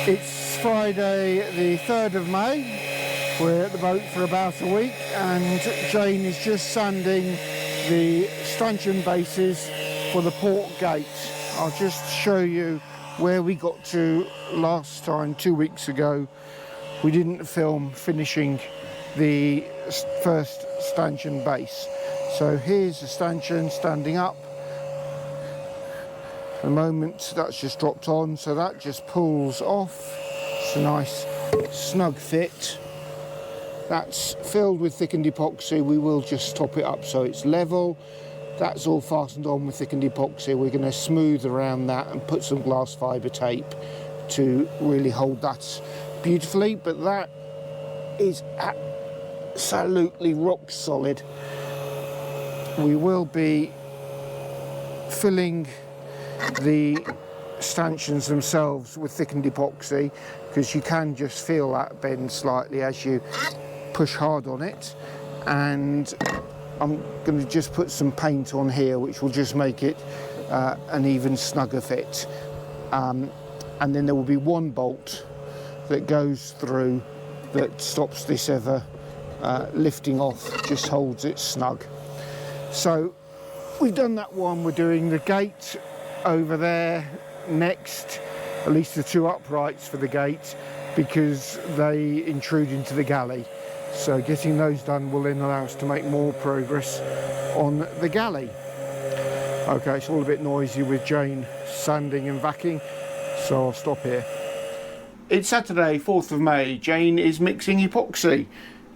It's Friday the 3rd of May. We're at the boat for about a week and Jane is just sanding the stanchion bases for the port gate. I'll just show you where we got to last time, 2 weeks ago. We didn't film finishing the first stanchion base. So here's the stanchion standing up. At the moment that's just dropped on, so that just pulls off. It's a nice snug fit. That's filled with thickened epoxy. We will just top it up so it's level. That's all fastened on with thickened epoxy. We're going to smooth around that and put some glass fibre tape to really hold that beautifully, but that is absolutely rock solid. We will be filling the stanchions themselves with thickened epoxy because you can just feel that bend slightly as you push hard on it, and I'm going to just put some paint on here which will just make it an even snugger fit, and then there will be one bolt that goes through that stops this ever lifting off, just holds it snug. So we've done that one. We're doing the gate over there next, at least the two uprights for the gate, because they intrude into the galley. So getting those done will then allow us to make more progress on the galley. Okay, it's all a bit noisy with Jane sanding and vacuuming, so I'll stop here. It's Saturday, 4th of May. Jane is mixing epoxy.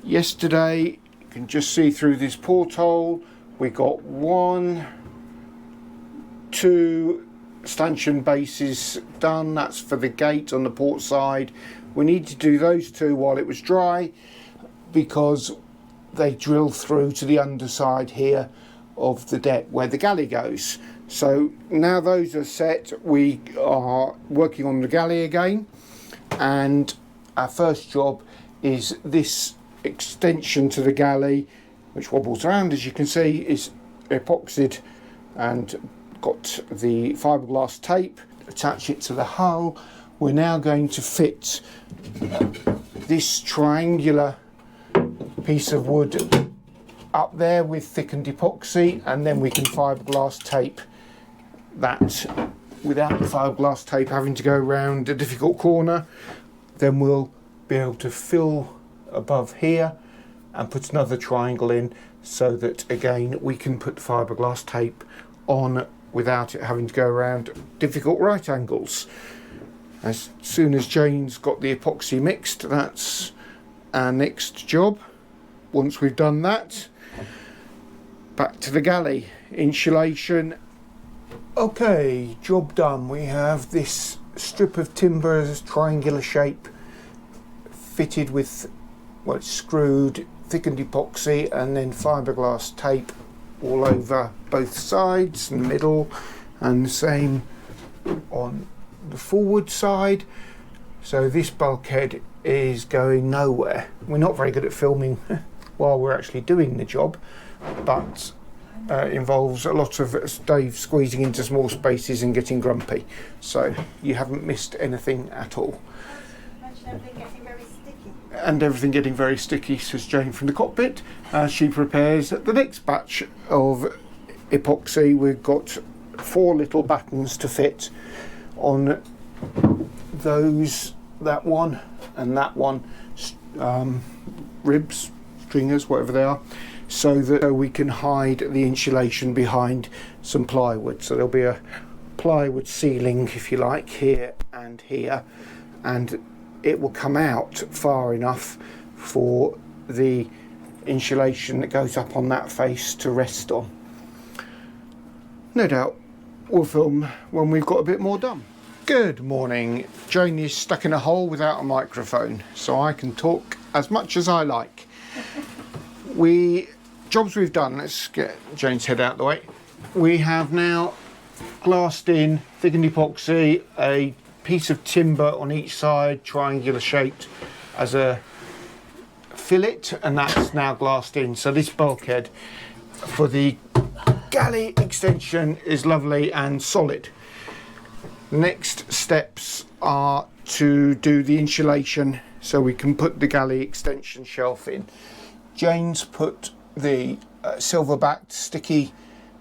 Yesterday, you can just see through this porthole, we got 1, 2 stanchion bases done. That's for the gate on the port side. We need to do those 2 while it was dry because they drill through to the underside here of the deck where the galley goes. So now those are set, we are working on the galley again, and our first job is this extension to the galley, which wobbles around, as you can see, is epoxied and got the fiberglass tape, attach it to the hull. We're now going to fit this triangular piece of wood up there with thickened epoxy, and then we can fiberglass tape that without the fiberglass tape having to go around a difficult corner. Then we'll be able to fill above here and put another triangle in so that again we can put the fiberglass tape on without it having to go around difficult right angles. As soon as Jane's got the epoxy mixed, that's our next job. Once we've done that, back to the galley. Insulation. Okay, job done. We have this strip of timber, triangular shape, fitted with, well, it's screwed, thickened epoxy and then fiberglass tape all over both sides and the middle, and the same on the forward side. So this bulkhead is going nowhere. We're not very good at filming while we're actually doing the job, but involves a lot of Dave squeezing into small spaces and getting grumpy. So you haven't missed anything at all. And everything getting very sticky, says Jane from the cockpit, as she prepares the next batch of epoxy. We've got 4 little battens to fit on those, that one and that one, ribs, stringers, whatever they are, so that we can hide the insulation behind some plywood. So there'll be a plywood ceiling, if you like, here and here, and it will come out far enough for the insulation that goes up on that face to rest on. No doubt we'll film when we've got a bit more done. Good morning. Jane is stuck in a hole without a microphone, so I can talk as much as I like. Jobs we've done, let's get Jane's head out of the way. We have now glassed in, thickened epoxy, a piece of timber on each side, triangular shaped, as a fillet, and that's now glassed in. So this bulkhead for the galley extension is lovely and solid. Next steps are to do the insulation so we can put the galley extension shelf in. Jane's put the silver-backed sticky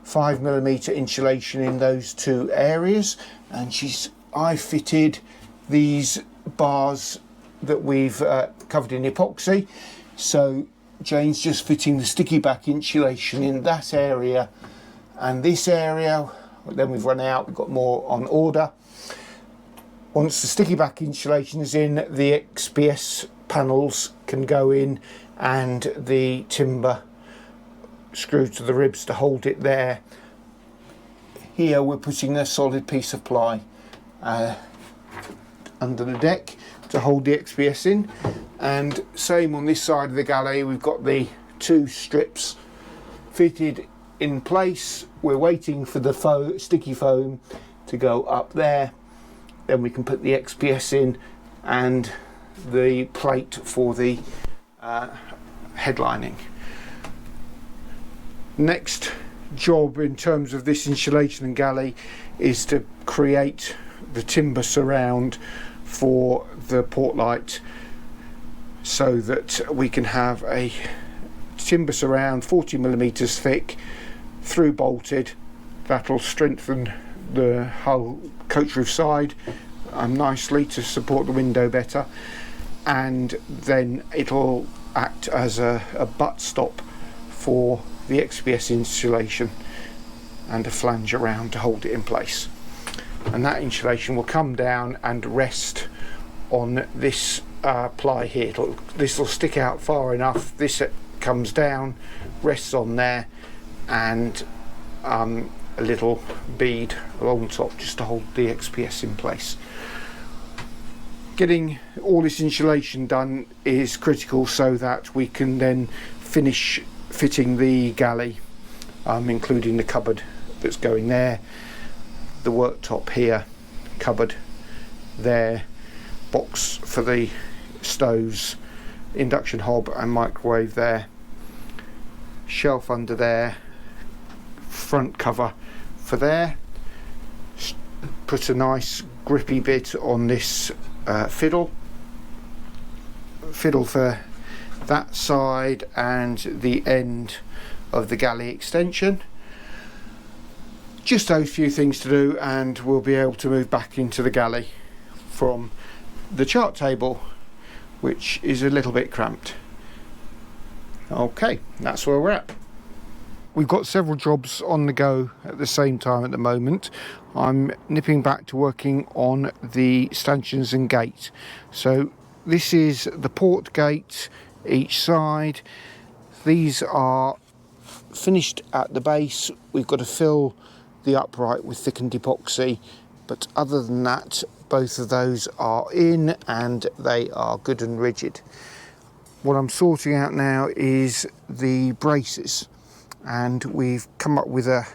5mm insulation in those two areas, and I fitted these bars that we've covered in epoxy. So Jane's just fitting the sticky back insulation in that area and this area. Then we've run out, we've got more on order. Once the sticky back insulation is in, the XPS panels can go in and the timber screwed to the ribs to hold it there. Here we're putting a solid piece of ply under the deck to hold the XPS in, and same on this side of the galley. We've got the two strips fitted in place. We're waiting for the sticky foam to go up there, then we can put the XPS in and the plate for the headlining. Next job in terms of this insulation and galley is to create the timber surround for the port light, so that we can have a timber surround 40mm thick, through bolted. That'll strengthen the hull coach roof side nicely to support the window better, and then it'll act as a butt stop for the XPS insulation and a flange around to hold it in place. And that insulation will come down and rest on this ply here. This will stick out far enough. This comes down, rests on there, and a little bead along top just to hold the XPS in place. Getting all this insulation done is critical so that we can then finish fitting the galley, including the cupboard that's going there, the worktop here, cupboard there, box for the stoves, induction hob and microwave there, shelf under there, front cover for there. Put a nice grippy bit on this fiddle for that side and the end of the galley extension. Just those few things to do and we'll be able to move back into the galley from the chart table, which is a little bit cramped. Okay, that's where we're at. We've got several jobs on the go at the same time at the moment. I'm nipping back to working on the stanchions and gate. So this is the port gate each side. These are finished at the base. We've got to fill the upright with thickened epoxy, but other than that, both of those are in and they are good and rigid. What I'm sorting out now is the braces, and we've come up with a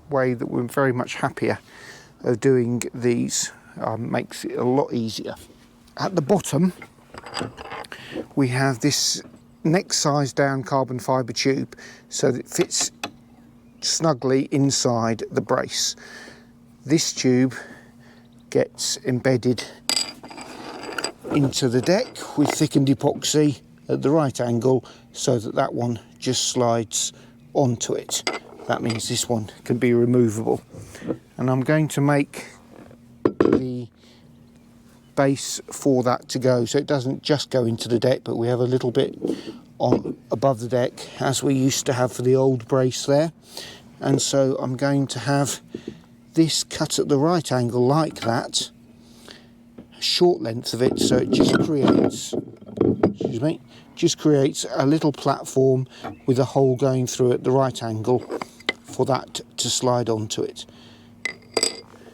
way that we're very much happier of doing these. Makes it a lot easier. At the bottom we have this next size down carbon fibre tube so that it fits snugly inside the brace. This tube gets embedded into the deck with thickened epoxy at the right angle so that that one just slides onto it. That means this one can be removable. And I'm going to make the base for that to go so it doesn't just go into the deck, but we have a little bit on above the deck as we used to have for the old brace there. And so I'm going to have this cut at the right angle like that, a short length of it, so it just creates a little platform with a hole going through at the right angle for that to slide onto it.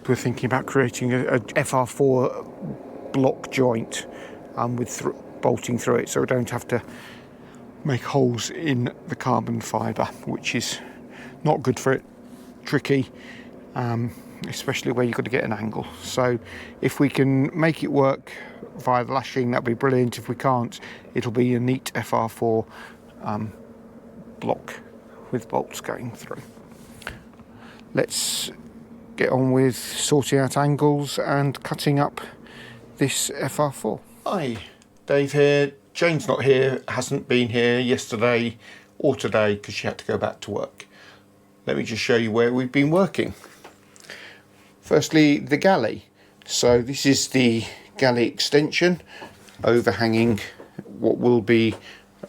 We're thinking about creating a FR4 block joint with bolting through it, so we don't have to make holes in the carbon fibre, which is not good for it, tricky, especially where you've got to get an angle. So if we can make it work via the lashing, that'd be brilliant. If we can't, it'll be a neat FR4 block with bolts going through. Let's get on with sorting out angles and cutting up this FR4. Hi, Dave here. Jane's not here, hasn't been here yesterday or today because she had to go back to work. Let me just show you where we've been working. Firstly, the galley. So this is the galley extension overhanging what will be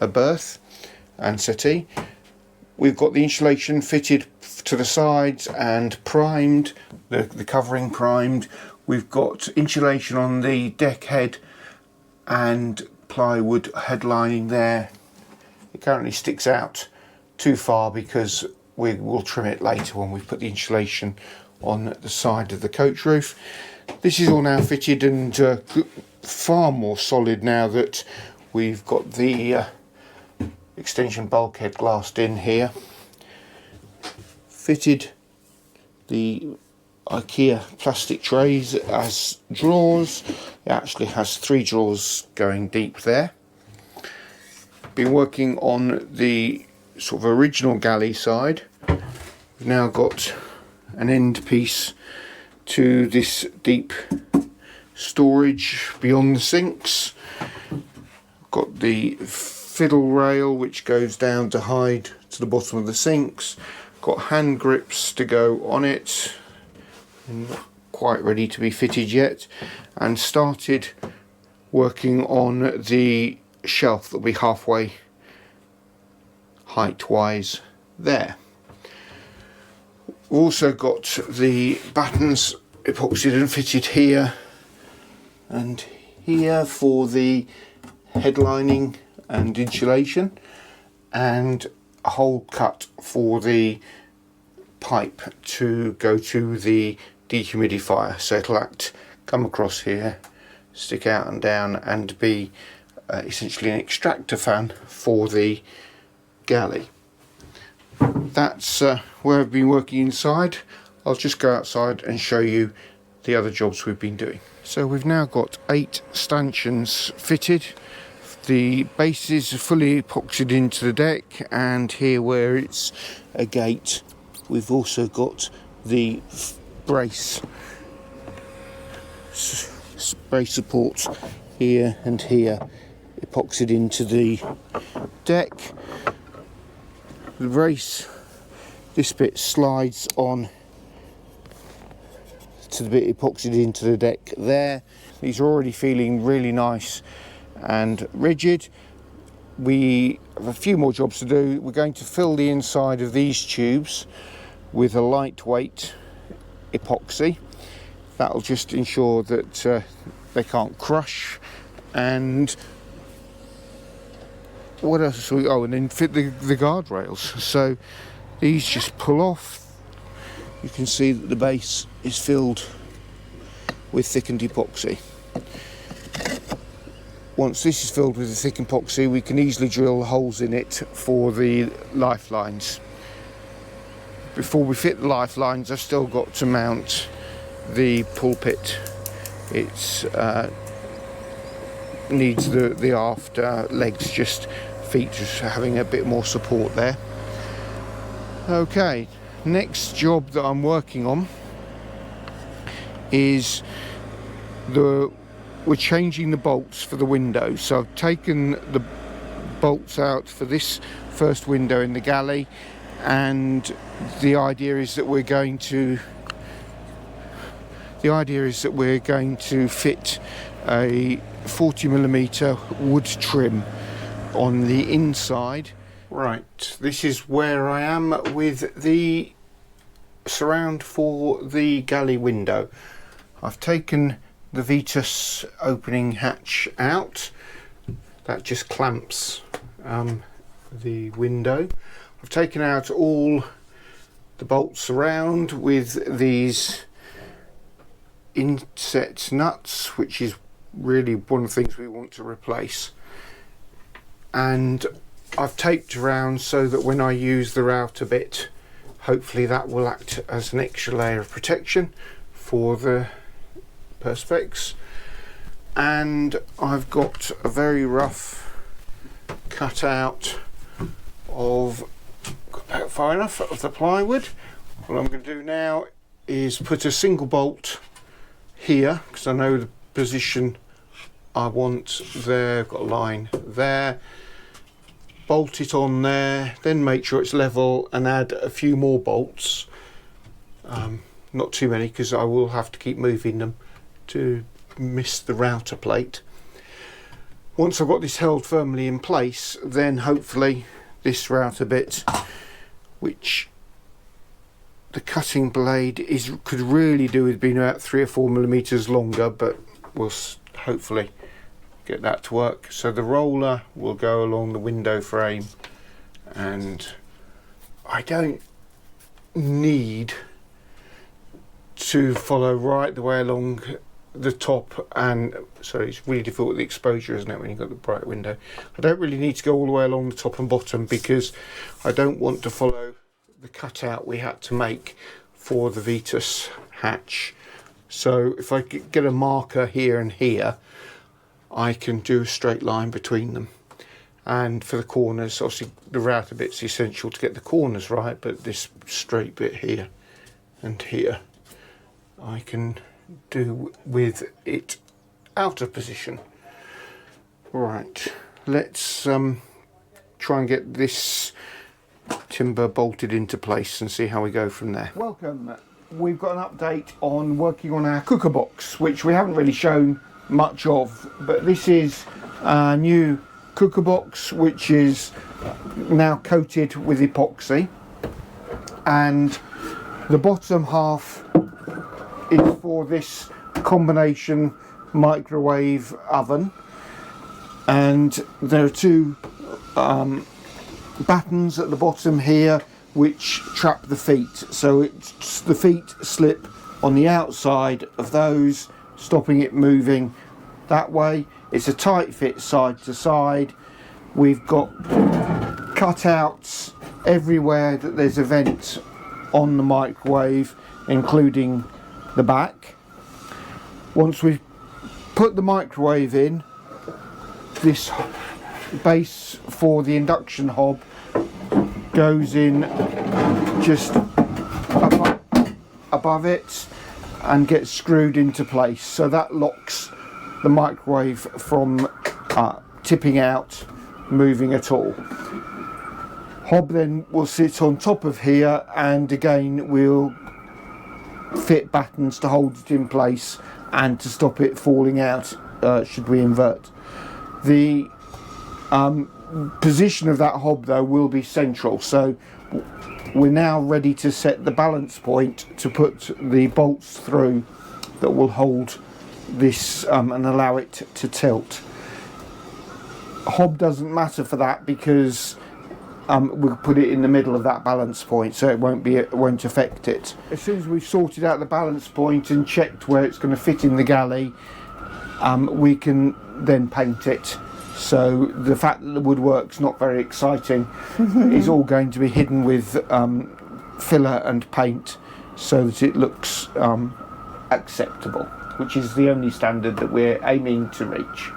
a berth and settee. We've got the insulation fitted to the sides and primed, the covering primed. We've got insulation on the deck head and plywood headlining there. It currently sticks out too far because we will trim it later when we put the insulation on the side of the coach roof. This is all now fitted and far more solid now that we've got the extension bulkhead glassed in here. Fitted the IKEA plastic trays as drawers. It actually has 3 drawers going deep there. Been working on the sort of original galley side. We've now got an end piece to this deep storage beyond the sinks. Got the fiddle rail which goes down to hide to the bottom of the sinks. Got hand grips to go on it. Not quite ready to be fitted yet, and started working on the shelf that'll be halfway height wise there. We've also got the battens epoxied and fitted here and here for the headlining and insulation, and a hole cut for the pipe to go to the dehumidifier, so it'll come across here, stick out and down, and be essentially an extractor fan for the galley. That's where I've been working inside. I'll just go outside and show you the other jobs we've been doing. So we've now got 8 stanchions fitted. The bases are fully epoxied into the deck, and here where it's a gate we've also got the brace supports here and here epoxied into the deck. The brace, this bit slides on to the bit epoxied into the deck there. These are already feeling really nice and rigid. We have a few more jobs to do. We're going to fill the inside of these tubes with a lightweight epoxy. That'll just ensure that they can't crush. And what else? Oh, and then fit the guardrails. So these just pull off. You can see that the base is filled with thickened epoxy. Once this is filled with the thick epoxy, we can easily drill holes in it for the lifelines. Before we fit the lifelines, I've still got to mount the pulpit. It's needs the aft legs, just feet just having a bit more support there. Okay, next job that I'm working on is we're changing the bolts for the window. So I've taken the bolts out for this first window in the galley, and the idea is that we're going to fit a 40mm wood trim on the inside. Right, this is where I am with the surround for the galley window. I've taken the Vetus opening hatch out. That just clamps the window. I've taken out all the bolts around with these inset nuts, which is really one of the things we want to replace. And I've taped around so that when I use the router bit, hopefully that will act as an extra layer of protection for the perspex. And I've got a very rough cutout of, about far enough, of the plywood. What I'm going to do now is put a single bolt here, because I know the position I want there. I've got a line there, bolt it on there, then make sure it's level and add a few more bolts, not too many because I will have to keep moving them to miss the router plate. Once I've got this held firmly in place, then hopefully this router bit, which the cutting blade could really do with being about 3 or 4 millimeters longer, but we'll hopefully get that to work. So the roller will go along the window frame, and I don't need to follow right the way along the top, and so it's really difficult with the exposure, isn't it, when you've got the bright window. I don't really need to go all the way along the top and bottom because I don't want to follow the cutout we had to make for the Vetus hatch. So if I get a marker here and here, I can do a straight line between them. And for the corners, obviously the router bit's essential to get the corners right, but this straight bit here and here I can do with it out of position. Right, let's try and get this timber bolted into place and see how we go from there. Welcome. We've got an update on working on our cooker box, which we haven't really shown much of, but this is our new cooker box, which is now coated with epoxy, and the bottom half is for this combination microwave oven, and there are two battens at the bottom here which trap the feet, so the feet slip on the outside of those, stopping it moving that way. It's a tight fit side to side. We've got cutouts everywhere that there's a vent on the microwave, including the back. Once we've put the microwave in, this base for the induction hob goes in just above it and gets screwed into place, so that locks the microwave from tipping out, moving at all. Hob then will sit on top of here, and again we'll fit battens to hold it in place and to stop it falling out should we invert. The position of that hob though will be central, so we're now ready to set the balance point to put the bolts through that will hold this and allow it to tilt. Hob doesn't matter for that because we'll put it in the middle of that balance point, so it won't affect it. As soon as we've sorted out the balance point and checked where it's going to fit in the galley, we can then paint it. So the fact that the woodwork's not very exciting is all going to be hidden with filler and paint so that it looks acceptable, which is the only standard that we're aiming to reach.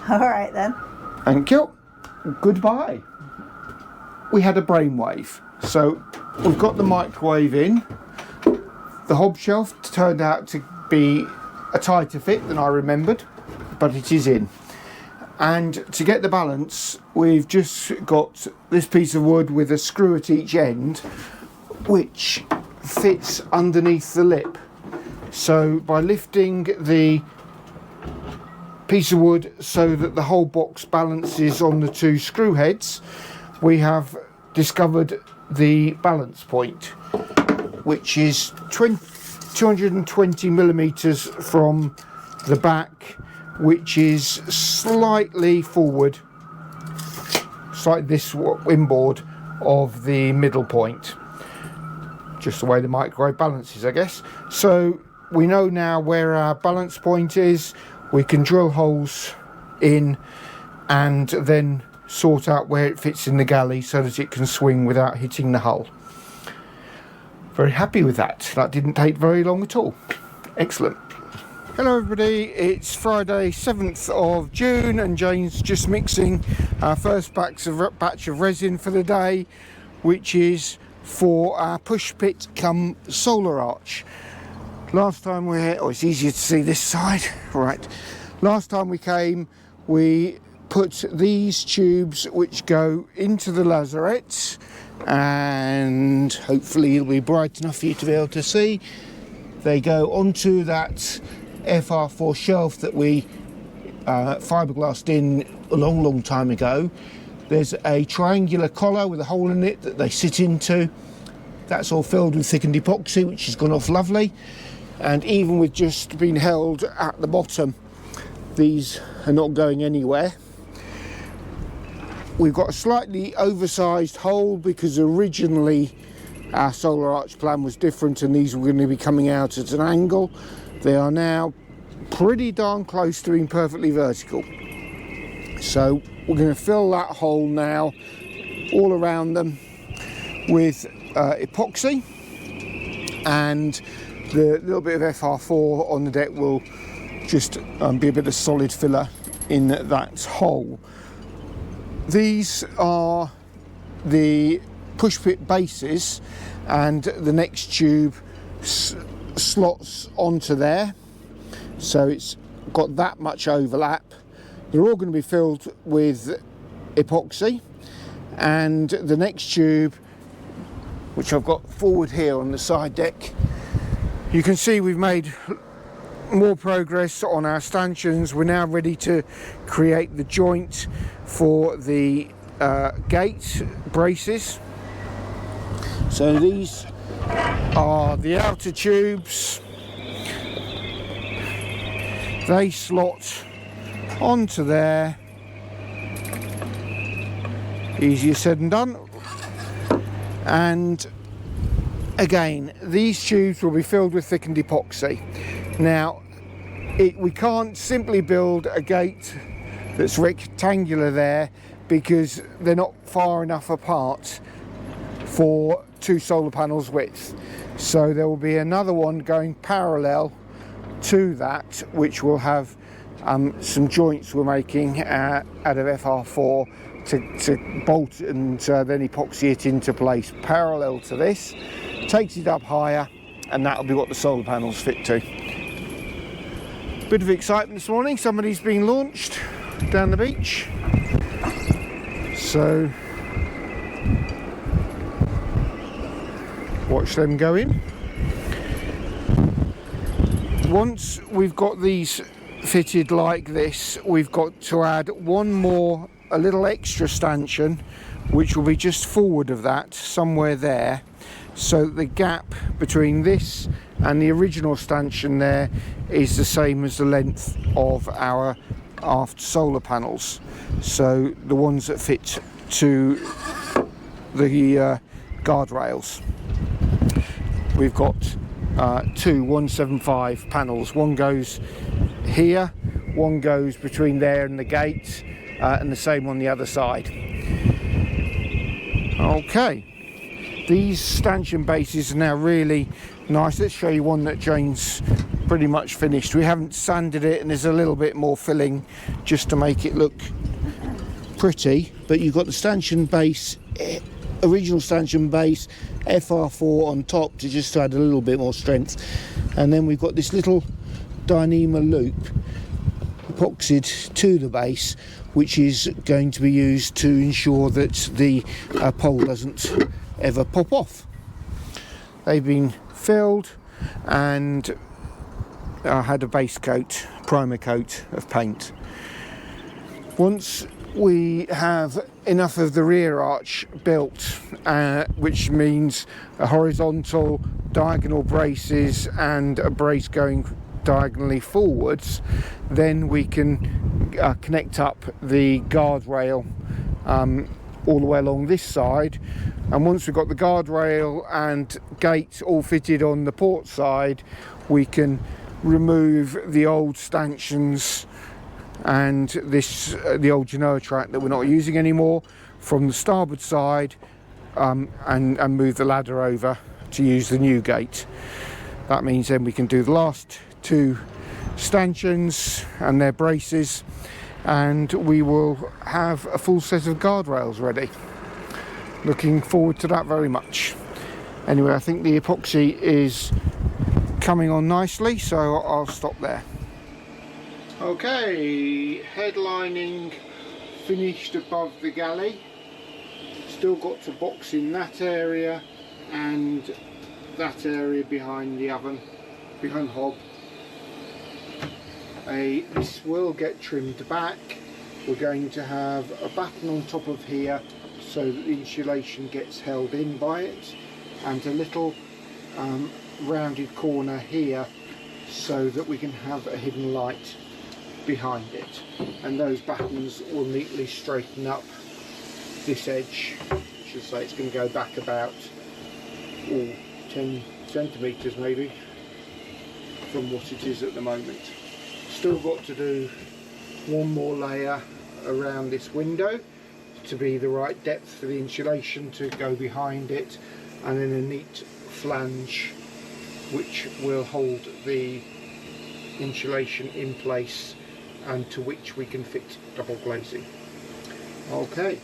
All right then. Thank you. Goodbye. We had a brainwave. So we've got the microwave in. The hob shelf turned out to be a tighter fit than I remembered, but it is in. And to get the balance, we've just got this piece of wood with a screw at each end, which fits underneath the lip. So by lifting the piece of wood so that the whole box balances on the two screw heads, we have discovered the balance point, which is 220 millimeters from the back, which is slightly forward, like this inboard of the middle point, just the way the microwave balances, I guess. So we know now where our balance point is. We can drill holes in and then sort out where it fits in the galley so that it can swing without hitting the hull. Very happy with that. That didn't take very long at all. Excellent. Hello everybody, it's Friday 7th of June and Jane's just mixing our first batch of resin for the day, which is for our Pushpit cum solar arch. Last time we here, it's easier to see this side, right. Last time we came, we put these tubes which go into the lazarette, and hopefully it'll be bright enough for you to be able to see. They go onto that FR4 shelf that we fiberglassed in a long time ago. There's a triangular collar with a hole in it that they sit into. That's all filled with thickened epoxy, which has gone off lovely. And even with just being held at the bottom, these are not going anywhere. We've got a slightly oversized hole because originally our solar arch plan was different and these were going to be coming out at an angle. They are now pretty darn close to being perfectly vertical. So we're going to fill that hole now all around them with epoxy, and the little bit of FR4 on the deck will just be a bit of solid filler in that hole. These are the Pushpit bases, and the next tube slots onto there, so it's got that much overlap. They're all going to be filled with epoxy, and the next tube, which I've got forward here on the side deck, you can see we've made more progress on our stanchions. We're now ready to create the joint for the gate braces. So these are the outer tubes. They slot onto there. Easier said than done. And again, these tubes will be filled with thickened epoxy. Now, we can't simply build a gate that's rectangular there because they're not far enough apart for 2 solar panels width. So there will be another one going parallel to that, which will have some joints we're making out of FR4 to bolt and then epoxy it into place parallel to this. Takes it up higher, and that'll be what the solar panels fit to. Bit of excitement this morning. Somebody's been launched down the beach, so watch them go in. Once we've got these fitted like this, we've got to add one more, a little extra stanchion, which will be just forward of that, somewhere there, so that the gap between this and the original stanchion there is the same as the length of our aft solar panels, so the ones that fit to the guardrails. We've got 2 175 panels. One goes here, one goes between there and the gate, and the same on the other side. Okay, these stanchion bases are now really nice. Let's show you one that Jane's pretty much finished. We haven't sanded it, and there's a little bit more filling just to make it look pretty, but you've got the stanchion base, original stanchion base, FR4 on top to just add a little bit more strength, and then we've got this little Dyneema loop epoxied to the base, which is going to be used to ensure that the pole doesn't ever pop off. They've been filled and had a base coat, primer coat of paint. Once we have enough of the rear arch built, which means a horizontal, diagonal braces and a brace going diagonally forwards, then we can connect up the guardrail all the way along this side. And once we've got the guardrail and gate all fitted on the port side, we can remove the old stanchions and the old Genoa track that we're not using anymore from the starboard side, and move the ladder over to use the new gate. That means then we can do the last 2 stanchions and their braces, and we will have a full set of guardrails ready. Looking forward to that very much. Anyway, I think the epoxy is coming on nicely, so I'll stop there. Okay, headlining finished above the galley. Still got to box in that area and that area behind the oven, behind hob. This will get trimmed back. We're going to have a button on top of here so that the insulation gets held in by it, and a little rounded corner here so that we can have a hidden light behind it, and those buttons will neatly straighten up this edge. I should say it's going to go back about 10 centimetres maybe from what it is at the moment. Still got to do one more layer around this window to be the right depth for the insulation to go behind it, and then a neat flange which will hold the insulation in place and to which we can fit double glazing. Okay.